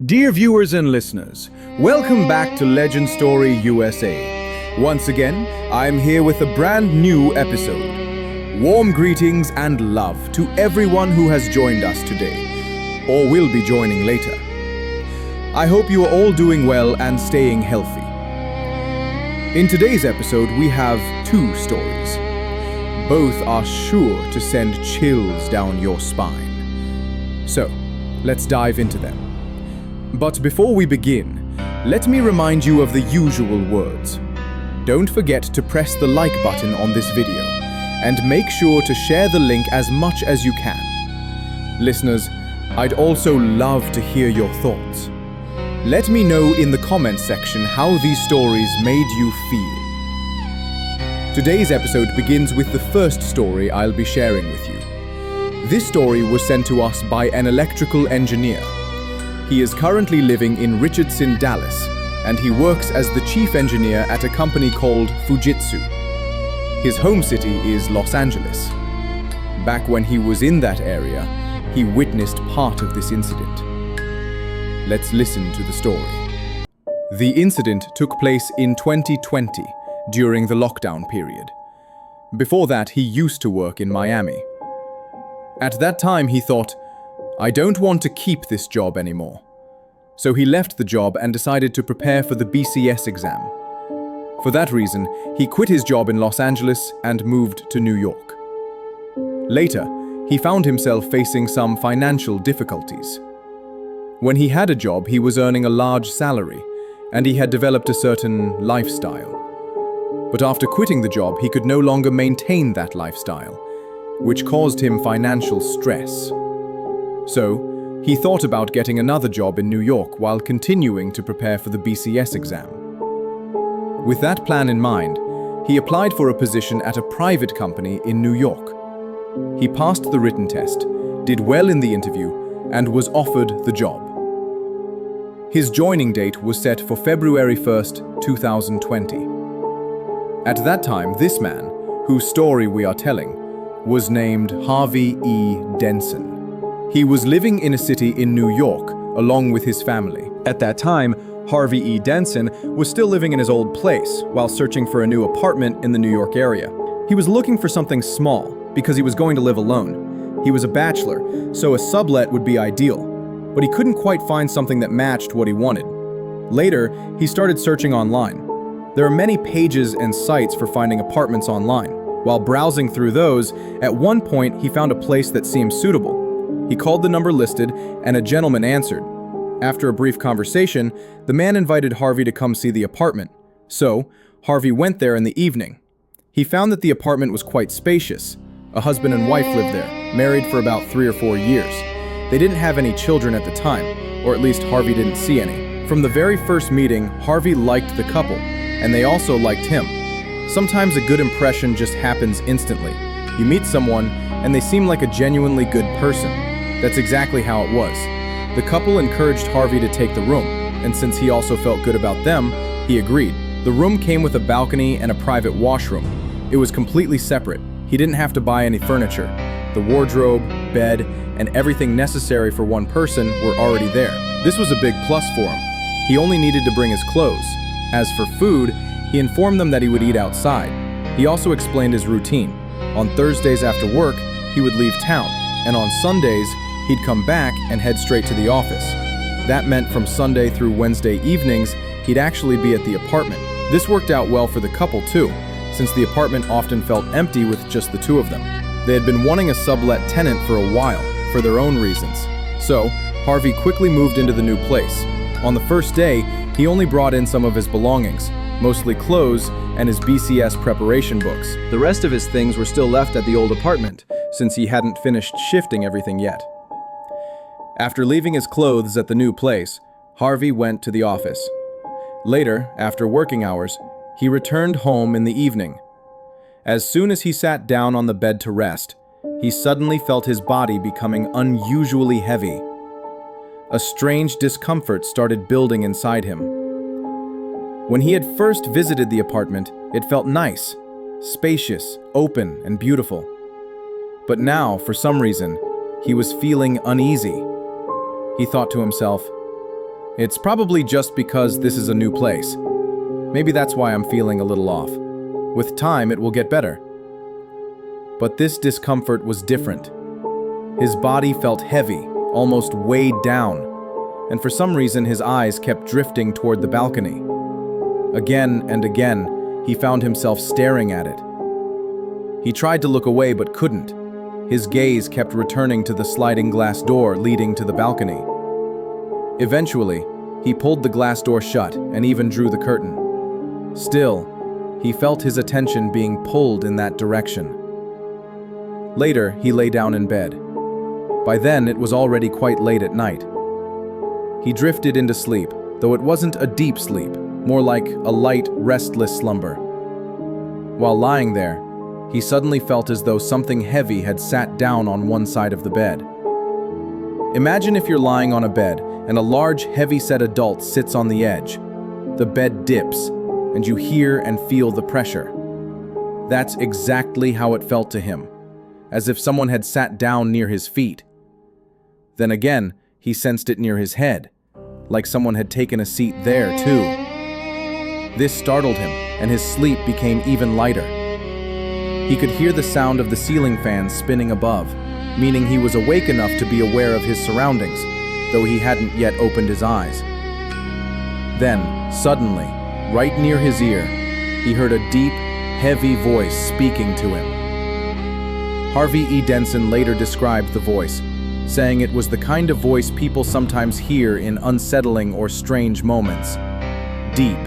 Dear viewers and listeners, welcome back to Legend Story USA. Once again, I'm here with a brand new episode. Warm greetings and love to everyone who has joined us today, or will be joining later. I hope you are all doing well and staying healthy. In today's episode, we have two stories. Both are sure to send chills down your spine. So, let's dive into them. But before we begin, let me remind you of the usual words. Don't forget to press the like button on this video, and make sure to share the link as much as you can. Listeners, I'd also love to hear your thoughts. Let me know in the comments section how these stories made you feel. Today's episode begins with the first story I'll be sharing with you. This story was sent to us by an electrical engineer. He is currently living in Richardson, Dallas, and he works as the chief engineer at a company called Fujitsu. His home city is Los Angeles. Back when he was in that area, he witnessed part of this incident. Let's listen to the story. The incident took place in 2020, during the lockdown period. Before that, he used to work in Miami. At that time, he thought, I don't want to keep this job anymore. So he left the job and decided to prepare for the BCS exam. For that reason, he quit his job in Los Angeles and moved to New York. Later, he found himself facing some financial difficulties. When he had a job, he was earning a large salary, and he had developed a certain lifestyle. But after quitting the job, he could no longer maintain that lifestyle, which caused him financial stress. So, he thought about getting another job in New York while continuing to prepare for the BCS exam. With that plan in mind, he applied for a position at a private company in New York. He passed the written test, did well in the interview, and was offered the job. His joining date was set for February 1st, 2020. At that time, this man, whose story we are telling, was named Harvey E. Denson. He was living in a city in New York, along with his family. At that time, Harvey E. Denson was still living in his old place while searching for a new apartment in the New York area. He was looking for something small because he was going to live alone. He was a bachelor, so a sublet would be ideal, but he couldn't quite find something that matched what he wanted. Later, he started searching online. There are many pages and sites for finding apartments online. While browsing through those, at one point he found a place that seemed suitable. He called the number listed, and a gentleman answered. After a brief conversation, the man invited Harvey to come see the apartment. So, Harvey went there in the evening. He found that the apartment was quite spacious. A husband and wife lived there, married for about 3 or 4 years. They didn't have any children at the time, or at least Harvey didn't see any. From the very first meeting, Harvey liked the couple, and they also liked him. Sometimes a good impression just happens instantly. You meet someone, and they seem like a genuinely good person. That's exactly how it was. The couple encouraged Harvey to take the room, and since he also felt good about them, he agreed. The room came with a balcony and a private washroom. It was completely separate. He didn't have to buy any furniture. The wardrobe, bed, and everything necessary for one person were already there. This was a big plus for him. He only needed to bring his clothes. As for food, he informed them that he would eat outside. He also explained his routine. On Thursdays after work, he would leave town, and on Sundays, he'd come back and head straight to the office. That meant from Sunday through Wednesday evenings, he'd actually be at the apartment. This worked out well for the couple too, since the apartment often felt empty with just the two of them. They had been wanting a sublet tenant for a while, for their own reasons. So, Harvey quickly moved into the new place. On the first day, he only brought in some of his belongings, mostly clothes and his BCS preparation books. The rest of his things were still left at the old apartment, since he hadn't finished shifting everything yet. After leaving his clothes at the new place, Harvey went to the office. Later, after working hours, he returned home in the evening. As soon as he sat down on the bed to rest, he suddenly felt his body becoming unusually heavy. A strange discomfort started building inside him. When he had first visited the apartment, it felt nice, spacious, open, and beautiful. But now, for some reason, he was feeling uneasy. He thought to himself, It's probably just because this is a new place. Maybe that's why I'm feeling a little off. With time, it will get better. But this discomfort was different. His body felt heavy, almost weighed down, and for some reason his eyes kept drifting toward the balcony. Again and again, he found himself staring at it. He tried to look away but couldn't. His gaze kept returning to the sliding glass door leading to the balcony. Eventually, he pulled the glass door shut and even drew the curtain. Still, he felt his attention being pulled in that direction. Later, he lay down in bed. By then, it was already quite late at night. He drifted into sleep, though it wasn't a deep sleep, more like a light, restless slumber. While lying there, he suddenly felt as though something heavy had sat down on one side of the bed. Imagine if you're lying on a bed and a large, heavy-set adult sits on the edge. The bed dips, and you hear and feel the pressure. That's exactly how it felt to him, as if someone had sat down near his feet. Then again, he sensed it near his head, like someone had taken a seat there too. This startled him, and his sleep became even lighter. He could hear the sound of the ceiling fan spinning above, meaning he was awake enough to be aware of his surroundings, though he hadn't yet opened his eyes. Then, suddenly, right near his ear, he heard a deep, heavy voice speaking to him. Harvey E. Denson later described the voice, saying it was the kind of voice people sometimes hear in unsettling or strange moments. Deep,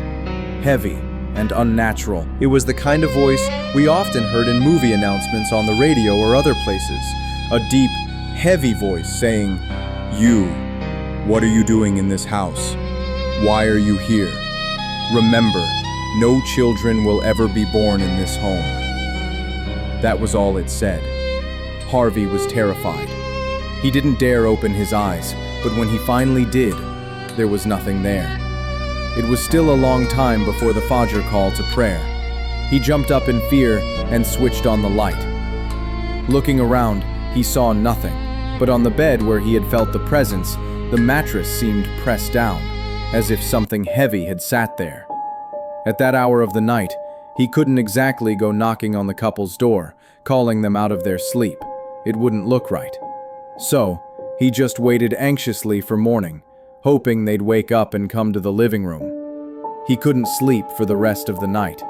heavy, and unnatural. It was the kind of voice we often heard in movie announcements on the radio or other places. A deep, heavy voice saying, "You, what are you doing in this house? Why are you here? Remember, no children will ever be born in this home." That was all it said. Harvey was terrified. He didn't dare open his eyes, but when he finally did, there was nothing there. It was still a long time before the Fajr call to prayer. He jumped up in fear and switched on the light. Looking around, he saw nothing, but on the bed where he had felt the presence, the mattress seemed pressed down, as if something heavy had sat there. At that hour of the night, he couldn't exactly go knocking on the couple's door, calling them out of their sleep. It wouldn't look right. So, he just waited anxiously for morning, hoping they'd wake up and come to the living room. He couldn't sleep for the rest of the night.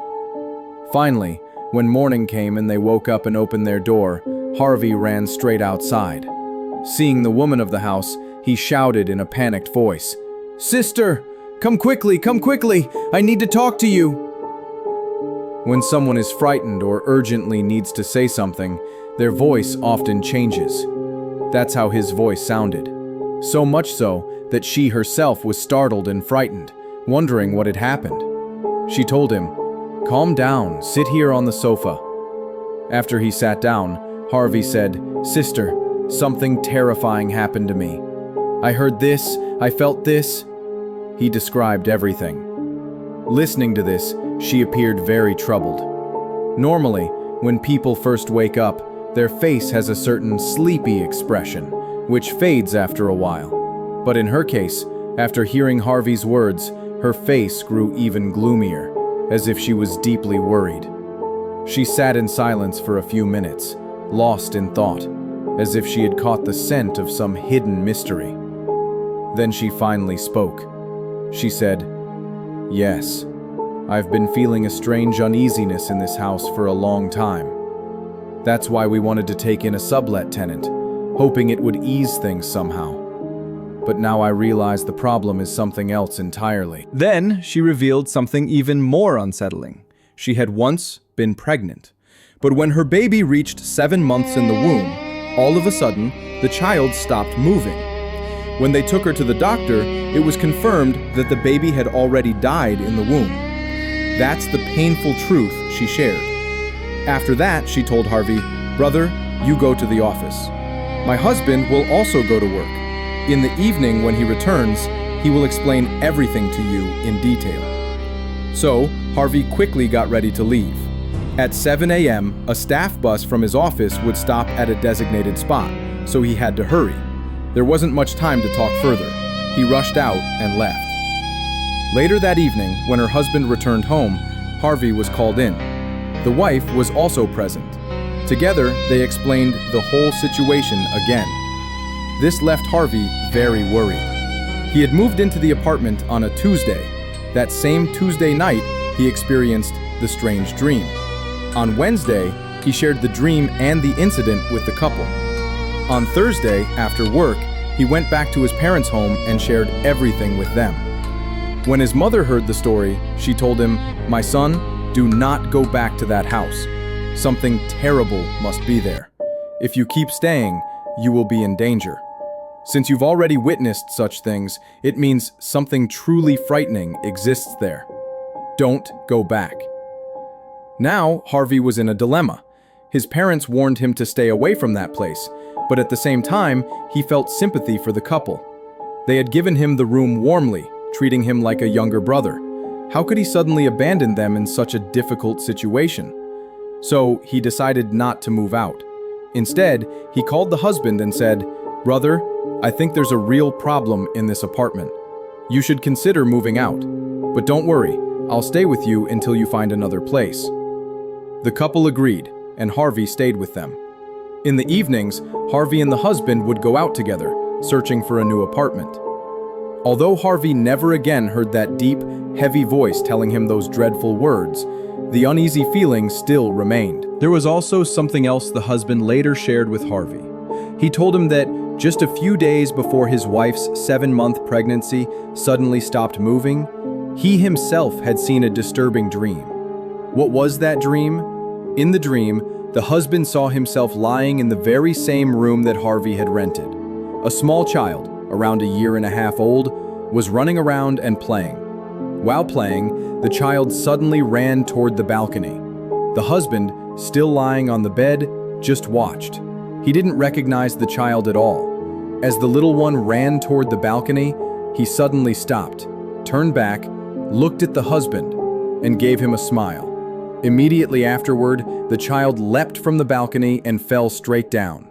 Finally, when morning came and they woke up and opened their door, Harvey ran straight outside. Seeing the woman of the house, he shouted in a panicked voice, "Sister, come quickly, I need to talk to you." When someone is frightened or urgently needs to say something, their voice often changes. That's how his voice sounded. So much so that she herself was startled and frightened, wondering what had happened. She told him, "Calm down, sit here on the sofa." After he sat down, Harvey said, "Sister, something terrifying happened to me. I heard this, I felt this." He described everything. Listening to this, she appeared very troubled. Normally, when people first wake up, their face has a certain sleepy expression, which fades after a while. But in her case, after hearing Harvey's words, her face grew even gloomier, as if she was deeply worried. She sat in silence for a few minutes, lost in thought, as if she had caught the scent of some hidden mystery. Then she finally spoke. She said, "Yes, I've been feeling a strange uneasiness in this house for a long time. That's why we wanted to take in a sublet tenant, hoping it would ease things somehow. But now I realize the problem is something else entirely." Then she revealed something even more unsettling. She had once been pregnant, but when her baby reached 7 months in the womb, all of a sudden, the child stopped moving. When they took her to the doctor, it was confirmed that the baby had already died in the womb. That's the painful truth she shared. After that, she told Harvey, "Brother, you go to the office. My husband will also go to work. In the evening when he returns, he will explain everything to you in detail." So, Harvey quickly got ready to leave. At 7 a.m., a staff bus from his office would stop at a designated spot, so he had to hurry. There wasn't much time to talk further. he rushed out and left. Later that evening, when her husband returned home, Harvey was called in. The wife was also present. Together, they explained the whole situation again. This left Harvey very worried. He had moved into the apartment on a Tuesday. That same Tuesday night, he experienced the strange dream. On Wednesday, he shared the dream and the incident with the couple. On Thursday, after work, he went back to his parents' home and shared everything with them. When his mother heard the story, she told him, "My son, do not go back to that house. Something terrible must be there. If you keep staying, you will be in danger. Since you've already witnessed such things, it means something truly frightening exists there. Don't go back." Now, Harvey was in a dilemma. His parents warned him to stay away from that place, but at the same time, he felt sympathy for the couple. They had given him the room warmly, treating him like a younger brother. How could he suddenly abandon them in such a difficult situation? So he decided not to move out. Instead, he called the husband and said, "Brother, I think there's a real problem in this apartment. You should consider moving out. But don't worry, I'll stay with you until you find another place." The couple agreed, and Harvey stayed with them. In the evenings, Harvey and the husband would go out together, searching for a new apartment. Although Harvey never again heard that deep, heavy voice telling him those dreadful words, the uneasy feeling still remained. There was also something else the husband later shared with Harvey. He told him that just a few days before his wife's 7-month pregnancy suddenly stopped moving, he himself had seen a disturbing dream. What was that dream? In the dream, the husband saw himself lying in the very same room that Harvey had rented. A small child, around a year and a half old, was running around and playing. While playing, the child suddenly ran toward the balcony. The husband, still lying on the bed, just watched. He didn't recognize the child at all. As the little one ran toward the balcony, he suddenly stopped, turned back, looked at the husband, and gave him a smile. Immediately afterward, the child leapt from the balcony and fell straight down.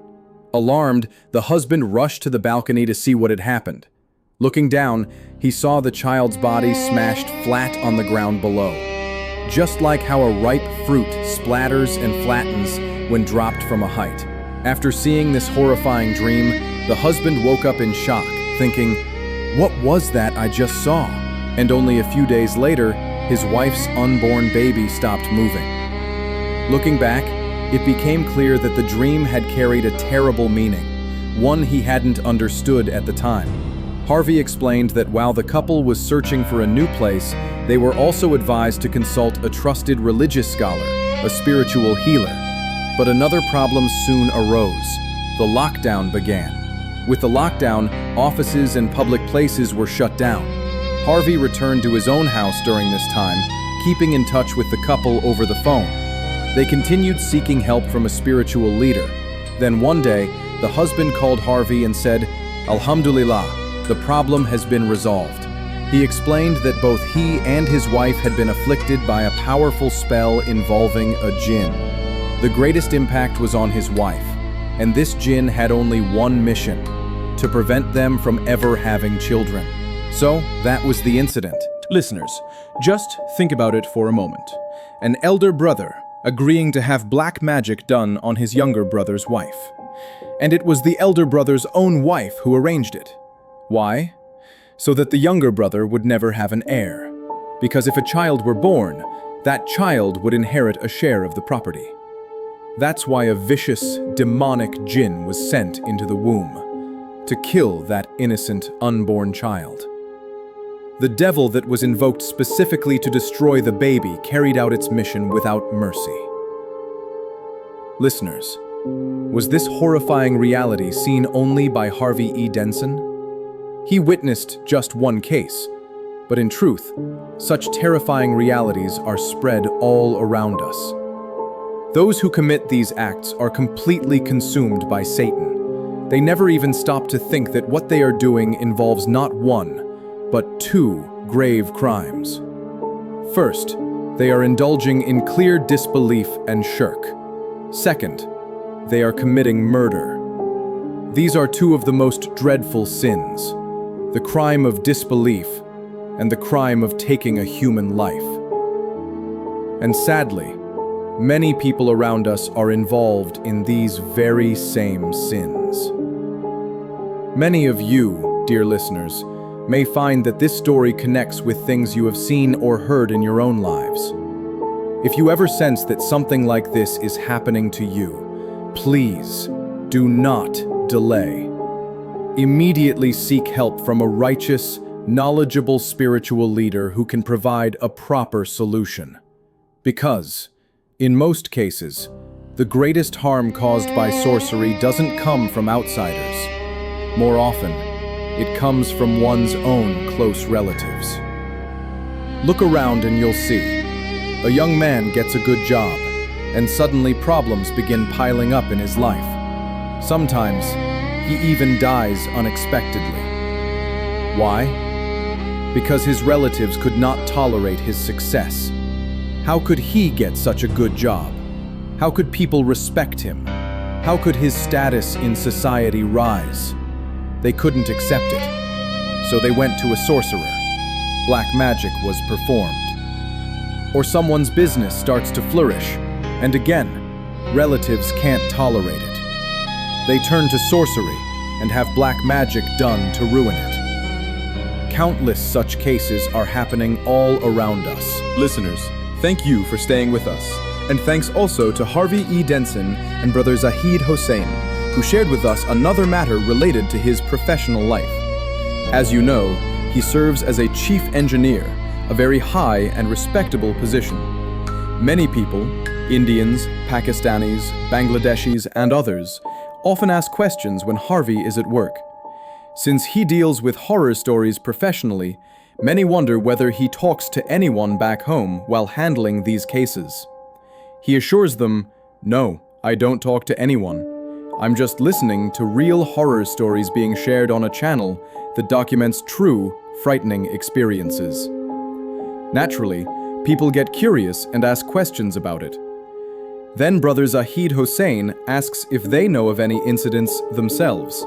Alarmed, the husband rushed to the balcony to see what had happened. Looking down, he saw the child's body smashed flat on the ground below. Just like how a ripe fruit splatters and flattens when dropped from a height. After seeing this horrifying dream, the husband woke up in shock, thinking, "What was that I just saw?" And only a few days later, his wife's unborn baby stopped moving. Looking back, it became clear that the dream had carried a terrible meaning, one he hadn't understood at the time. Harvey explained that while the couple was searching for a new place, they were also advised to consult a trusted religious scholar, a spiritual healer. But another problem soon arose. The lockdown began. With the lockdown, offices and public places were shut down. Harvey returned to his own house during this time, keeping in touch with the couple over the phone. They continued seeking help from a spiritual leader. Then one day, the husband called Harvey and said, "Alhamdulillah, the problem has been resolved." He explained that both he and his wife had been afflicted by a powerful spell involving a jinn. The greatest impact was on his wife, and this jinn had only one mission: to prevent them from ever having children. So, that was the incident. Listeners, just think about it for a moment. An elder brother agreeing to have black magic done on his younger brother's wife. And it was the elder brother's own wife who arranged it. Why? So that the younger brother would never have an heir. Because if a child were born, that child would inherit a share of the property. That's why a vicious, demonic jinn was sent into the womb, to kill that innocent, unborn child. The devil that was invoked specifically to destroy the baby carried out its mission without mercy. Listeners, was this horrifying reality seen only by Harvey E. Denson? He witnessed just one case, but in truth, such terrifying realities are spread all around us. Those who commit these acts are completely consumed by Satan. They never even stop to think that what they are doing involves not one, but two grave crimes. First, they are indulging in clear disbelief and shirk. Second, they are committing murder. These are two of the most dreadful sins. the crime of disbelief, and the crime of taking a human life. And sadly, many people around us are involved in these very same sins. Many of you, dear listeners, may find that this story connects with things you have seen or heard in your own lives. If you ever sense that something like this is happening to you, please do not delay. Immediately seek help from a righteous, knowledgeable spiritual leader who can provide a proper solution. Because, in most cases, the greatest harm caused by sorcery doesn't come from outsiders. More often, it comes from one's own close relatives. Look around and you'll see. A young man gets a good job, and suddenly problems begin piling up in his life. Sometimes, he even dies unexpectedly. Why? Because his relatives could not tolerate his success. How could he get such a good job? How could people respect him? How could his status in society rise? They couldn't accept it, so they went to a sorcerer. Black magic was performed. Or someone's business starts to flourish, and again, relatives can't tolerate it. They turn to sorcery and have black magic done to ruin it. Countless such cases are happening all around us. Listeners, thank you for staying with us. And thanks also to Harvey E. Denson and brother Zahid Hossein, who shared with us another matter related to his professional life. As you know, he serves as a chief engineer, a very high and respectable position. Many people, Indians, Pakistanis, Bangladeshis, and others, often ask questions when Harvey is at work. Since he deals with horror stories professionally, many wonder whether he talks to anyone back home while handling these cases. He assures them, "No, I don't talk to anyone. I'm just listening to real horror stories being shared on a channel that documents true, frightening experiences." Naturally, people get curious and ask questions about it. Then brother Zahid Hossein asks if they know of any incidents themselves.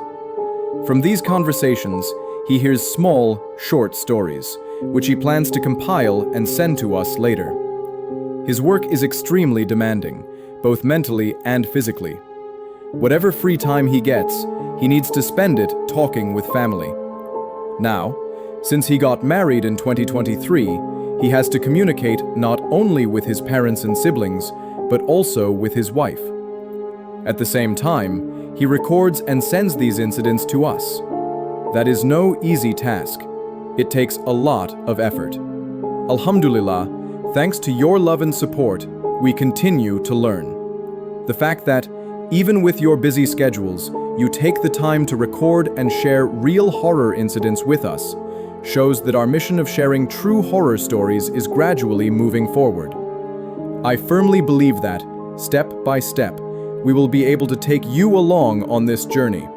From these conversations, he hears small, short stories, which he plans to compile and send to us later. His work is extremely demanding, both mentally and physically. Whatever free time he gets, he needs to spend it talking with family. Now, since he got married in 2023, he has to communicate not only with his parents and siblings, but also with his wife. At the same time, he records and sends these incidents to us. That is no easy task. It takes a lot of effort. Alhamdulillah, thanks to your love and support, we continue to learn. The fact that, even with your busy schedules, you take the time to record and share real horror incidents with us shows that our mission of sharing true horror stories is gradually moving forward. I firmly believe that, step by step, we will be able to take you along on this journey.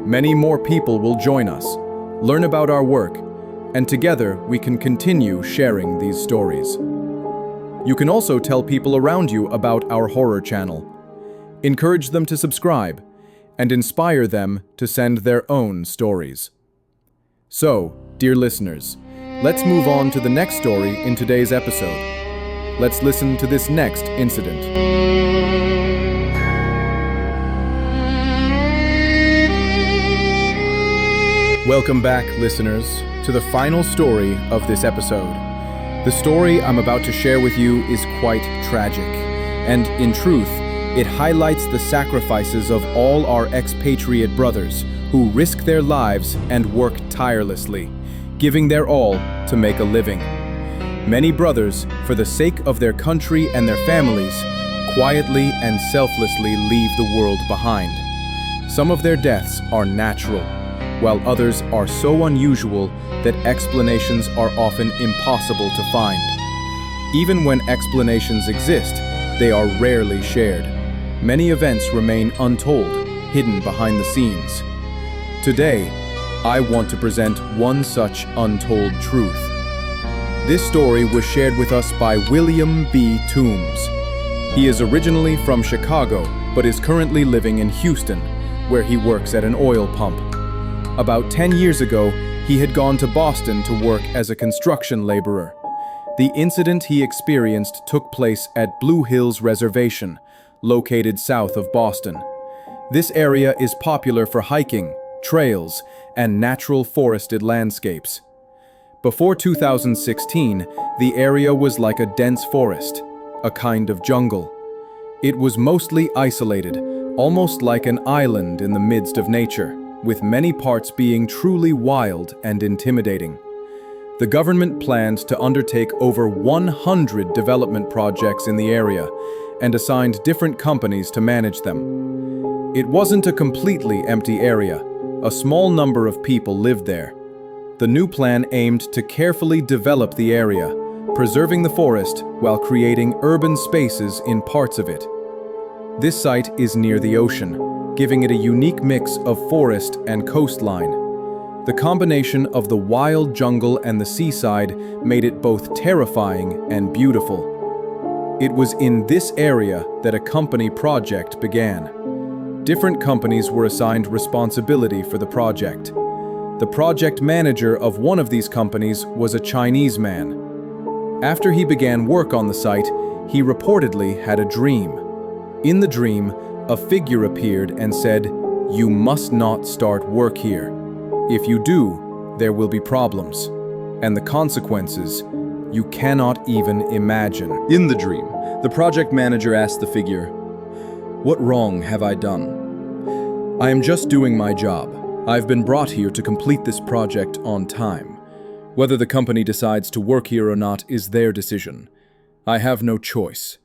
Many more people will join us, learn about our work, and together we can continue sharing these stories. You can also tell people around you about our horror channel. Encourage them to subscribe, and inspire them to send their own stories. So, dear listeners, let's move on to the next story in today's episode. Let's listen to this next incident. Welcome back, listeners, to the final story of this episode. The story I'm about to share with you is quite tragic, and in truth, it highlights the sacrifices of all our expatriate brothers who risk their lives and work tirelessly, giving their all to make a living. Many brothers, for the sake of their country and their families, quietly and selflessly leave the world behind. Some of their deaths are natural, while others are so unusual that explanations are often impossible to find. Even when explanations exist, they are rarely shared. Many events remain untold, hidden behind the scenes. Today, I want to present one such untold truth. This story was shared with us by William B. Toombs. He is originally from Chicago, but is currently living in Houston, where he works at an oil pump. About 10 years ago, He had gone to Boston to work as a construction laborer. The incident he experienced took place at Blue Hills Reservation, located south of Boston. This area is popular for hiking, trails, and natural forested landscapes. Before 2016, the area was like a dense forest, a kind of jungle. It was mostly isolated, almost like an island in the midst of nature, with many parts being truly wild and intimidating. The government planned to undertake over 100 development projects in the area and assigned different companies to manage them. It wasn't a completely empty area. A small number of people lived there. The new plan aimed to carefully develop the area, preserving the forest while creating urban spaces in parts of it. This site is near the ocean, giving it a unique mix of forest and coastline. The combination of the wild jungle and the seaside made it both terrifying and beautiful. It was in this area that a company project began. Different companies were assigned responsibility for the project. The project manager of one of these companies was a Chinese man. After he began work on the site, he reportedly had a dream. In the dream, a figure appeared and said, "You must not start work here. If you do, there will be problems, and the consequences you cannot even imagine." In the dream, the project manager asked the figure, "What wrong have I done? I am just doing my job. I've been brought here to complete this project on time. Whether the company decides to work here or not is their decision. I have no choice.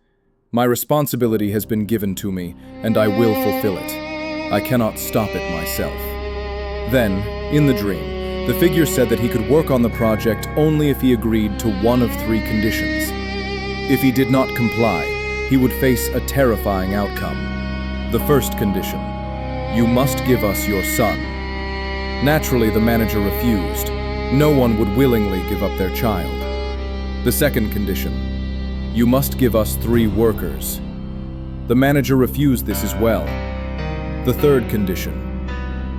My responsibility has been given to me, and I will fulfill it. I cannot stop it myself." Then, in the dream, the figure said that he could work on the project only if he agreed to one of 3 conditions. If he did not comply, he would face a terrifying outcome. The first condition: "You must give us your son." Naturally, the manager refused. No one would willingly give up their child. The second condition: "You must give us 3 workers." The manager refused this as well. The third condition: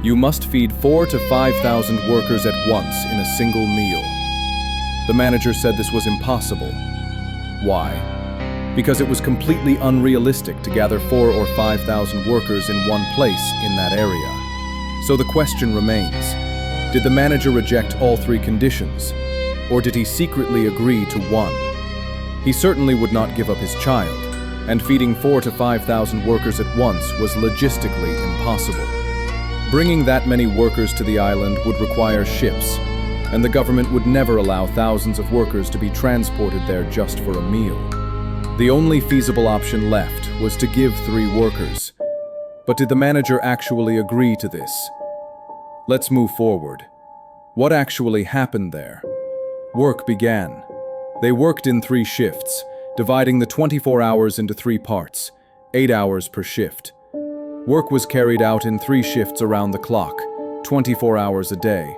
"You must feed 4,000 to 5,000 workers at once in a single meal." The manager said this was impossible. Why? Because it was completely unrealistic to gather 4,000 or 5,000 workers in one place in that area. So the question remains, did the manager reject all 3 conditions, or did he secretly agree to one? He certainly would not give up his child, and feeding 4,000 to 5,000 workers at once was logistically impossible. Bringing that many workers to the island would require ships, and the government would never allow thousands of workers to be transported there just for a meal. The only feasible option left was to give 3 workers. But did the manager actually agree to this? Let's move forward. What actually happened there? Work began. They worked in 3 shifts, dividing the 24 hours into 3 parts, 8 hours per shift. Work was carried out in 3 shifts around the clock, 24 hours a day.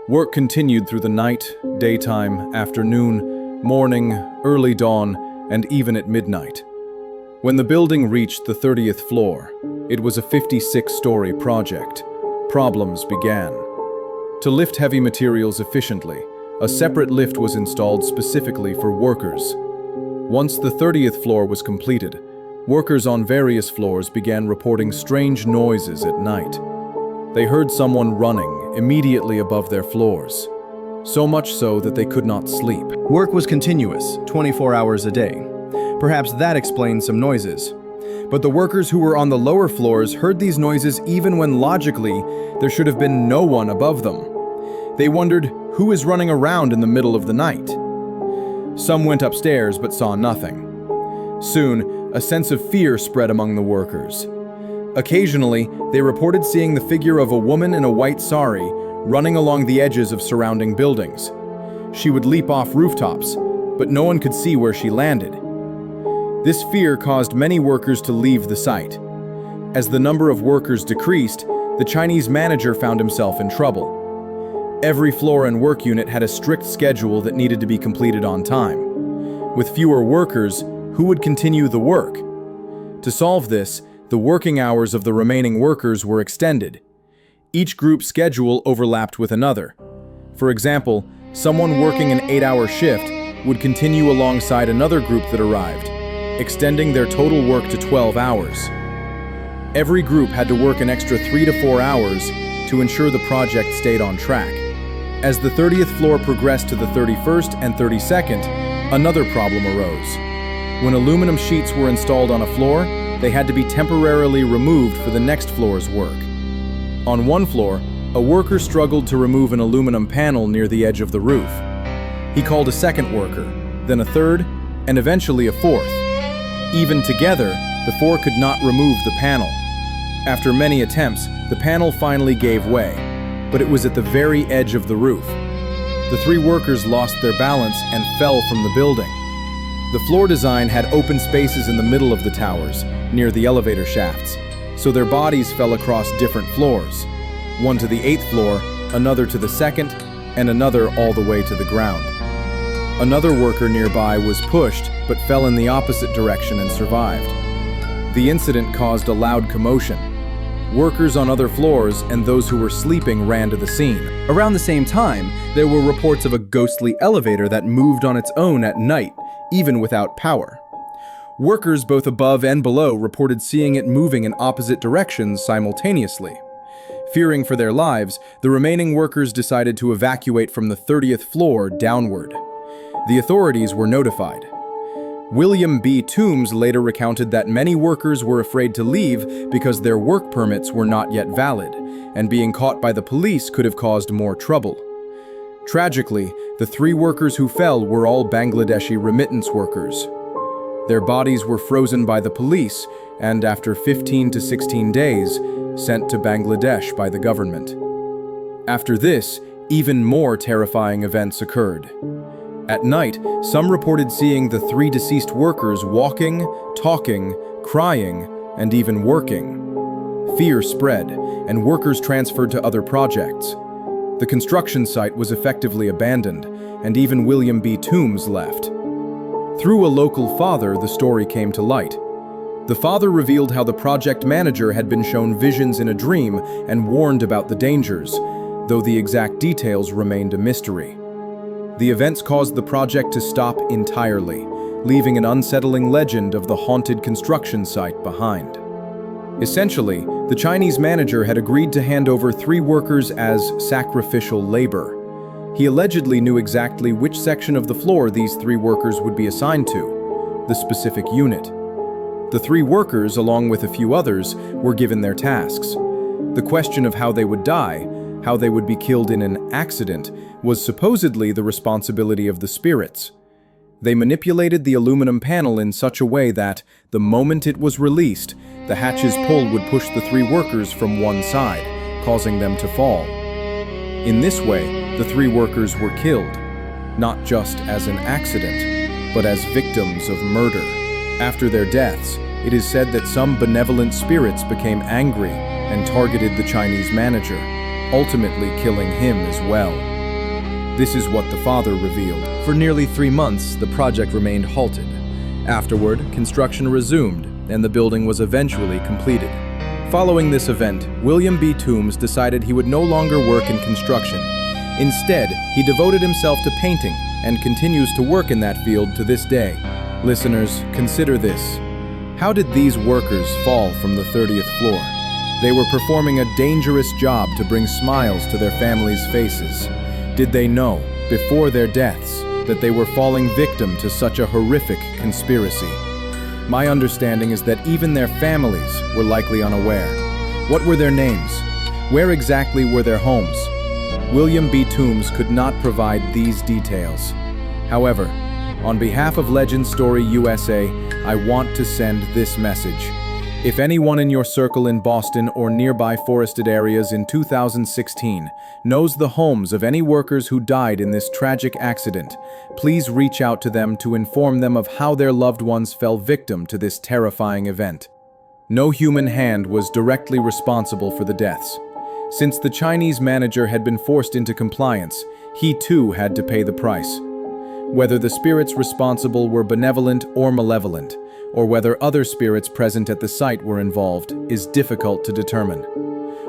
Work continued through the night, daytime, afternoon, morning, early dawn, and even at midnight. When the building reached the 30th floor, it was a 56-story project. Problems began. To lift heavy materials efficiently, a separate lift was installed specifically for workers. Once the 30th floor was completed, workers on various floors began reporting strange noises at night. They heard someone running immediately above their floors, so much so that they could not sleep. Work was continuous, 24 hours a day. Perhaps that explains some noises. But the workers who were on the lower floors heard these noises even when logically there should have been no one above them. They wondered who is running around in the middle of the night. Some went upstairs but saw nothing. Soon, a sense of fear spread among the workers. Occasionally, they reported seeing the figure of a woman in a white sari running along the edges of surrounding buildings. She would leap off rooftops, but no one could see where she landed. This fear caused many workers to leave the site. As the number of workers decreased, the Chinese manager found himself in trouble. Every floor and work unit had a strict schedule that needed to be completed on time. With fewer workers, who would continue the work? To solve this, the working hours of the remaining workers were extended. Each group's schedule overlapped with another. For example, someone working an 8-hour shift would continue alongside another group that arrived, extending their total work to 12 hours. Every group had to work an extra 3 to 4 hours to ensure the project stayed on track. As the 30th floor progressed to the 31st and 32nd, another problem arose. When aluminum sheets were installed on a floor, they had to be temporarily removed for the next floor's work. On one floor, a worker struggled to remove an aluminum panel near the edge of the roof. He called a second worker, then a third, and eventually a fourth. Even together, the four could not remove the panel. After many attempts, the panel finally gave way, but it was at the very edge of the roof. The three workers lost their balance and fell from the building. The floor design had open spaces in the middle of the towers, near the elevator shafts, so their bodies fell across different floors. One to the 8th floor, another to the 2nd, and another all the way to the ground. Another worker nearby was pushed, but fell in the opposite direction and survived. The incident caused a loud commotion. Workers on other floors and those who were sleeping ran to the scene. Around the same time, there were reports of a ghostly elevator that moved on its own at night, even without power. Workers both above and below reported seeing it moving in opposite directions simultaneously. Fearing for their lives, the remaining workers decided to evacuate from the 30th floor downward. The authorities were notified. William B. Toombs later recounted that many workers were afraid to leave because their work permits were not yet valid, and being caught by the police could have caused more trouble. Tragically, the three workers who fell were all Bangladeshi remittance workers. Their bodies were frozen by the police and, after 15 to 16 days, sent to Bangladesh by the government. After this, even more terrifying events occurred. At night, some reported seeing the three deceased workers walking, talking, crying, and even working. Fear spread, and workers transferred to other projects. The construction site was effectively abandoned, and even William B. Toombs left. Through a local father, the story came to light. The father revealed how the project manager had been shown visions in a dream and warned about the dangers, though the exact details remained a mystery. The events caused the project to stop entirely, leaving an unsettling legend of the haunted construction site behind. Essentially, the Chinese manager had agreed to hand over three workers as sacrificial labor. He allegedly knew exactly which section of the floor these three workers would be assigned to, the specific unit. The three workers, along with a few others, were given their tasks. The question of how they would die, how they would be killed in an accident, was supposedly the responsibility of the spirits. They manipulated the aluminum panel in such a way that, the moment it was released, the hatch's pull would push the three workers from one side, causing them to fall. In this way, the three workers were killed, not just as an accident, but as victims of murder. After their deaths, it is said that some benevolent spirits became angry and targeted the Chinese manager, ultimately killing him as well. This is what the father revealed. For nearly 3 months, the project remained halted. Afterward, construction resumed, and the building was eventually completed. Following this event, William B. Toombs decided he would no longer work in construction. Instead, he devoted himself to painting and continues to work in that field to this day. Listeners, consider this. How did these workers fall from the 30th floor? They were performing a dangerous job to bring smiles to their families' faces. Did they know, before their deaths, that they were falling victim to such a horrific conspiracy? My understanding is that even their families were likely unaware. What were their names? Where exactly were their homes? William B. Toombs could not provide these details. However, on behalf of Legend Story USA, I want to send this message. If anyone in your circle in Boston or nearby forested areas in 2016 knows the homes of any workers who died in this tragic accident, please reach out to them to inform them of how their loved ones fell victim to this terrifying event. No human hand was directly responsible for the deaths. Since the Chinese manager had been forced into compliance, he too had to pay the price. Whether the spirits responsible were benevolent or malevolent, or whether other spirits present at the site were involved, is difficult to determine.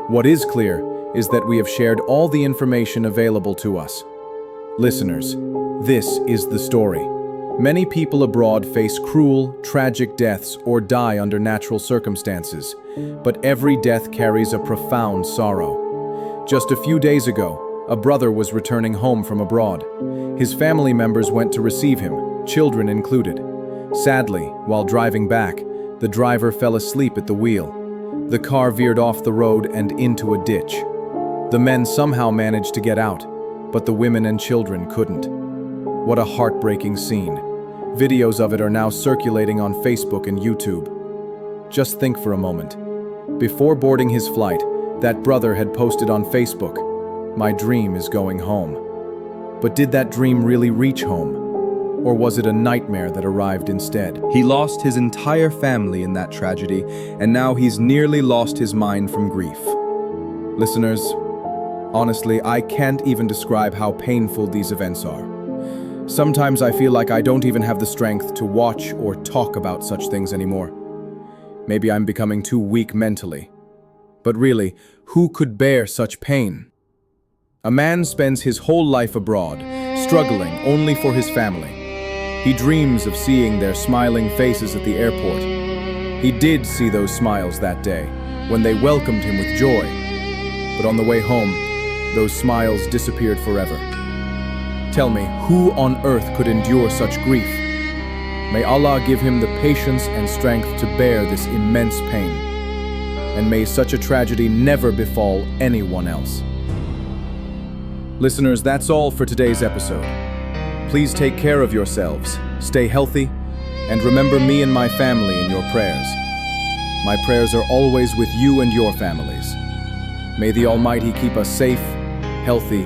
What is clear is that we have shared all the information available to us. Listeners, this is the story. Many people abroad face cruel, tragic deaths or die under natural circumstances, but every death carries a profound sorrow. Just a few days ago, a brother was returning home from abroad. His family members went to receive him, children included. Sadly, while driving back, the driver fell asleep at the wheel. The car veered off the road and into a ditch. The men somehow managed to get out, but the women and children couldn't. What a heartbreaking scene. Videos of it are now circulating on Facebook and YouTube. Just think for a moment. Before boarding his flight, that brother had posted on Facebook, "My dream is going home." But did that dream really reach home? Or was it a nightmare that arrived instead? He lost his entire family in that tragedy, and now he's nearly lost his mind from grief. Listeners, honestly, I can't even describe how painful these events are. Sometimes I feel like I don't even have the strength to watch or talk about such things anymore. Maybe I'm becoming too weak mentally. But really, who could bear such pain? A man spends his whole life abroad, struggling only for his family. He dreams of seeing their smiling faces at the airport. He did see those smiles that day, when they welcomed him with joy. But on the way home, those smiles disappeared forever. Tell me, who on earth could endure such grief? May Allah give him the patience and strength to bear this immense pain. And may such a tragedy never befall anyone else. Listeners, that's all for today's episode. Please take care of yourselves, stay healthy, and remember me and my family in your prayers. My prayers are always with you and your families. May the Almighty keep us safe, healthy,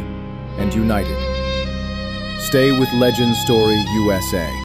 and united. Stay with Legend Story USA.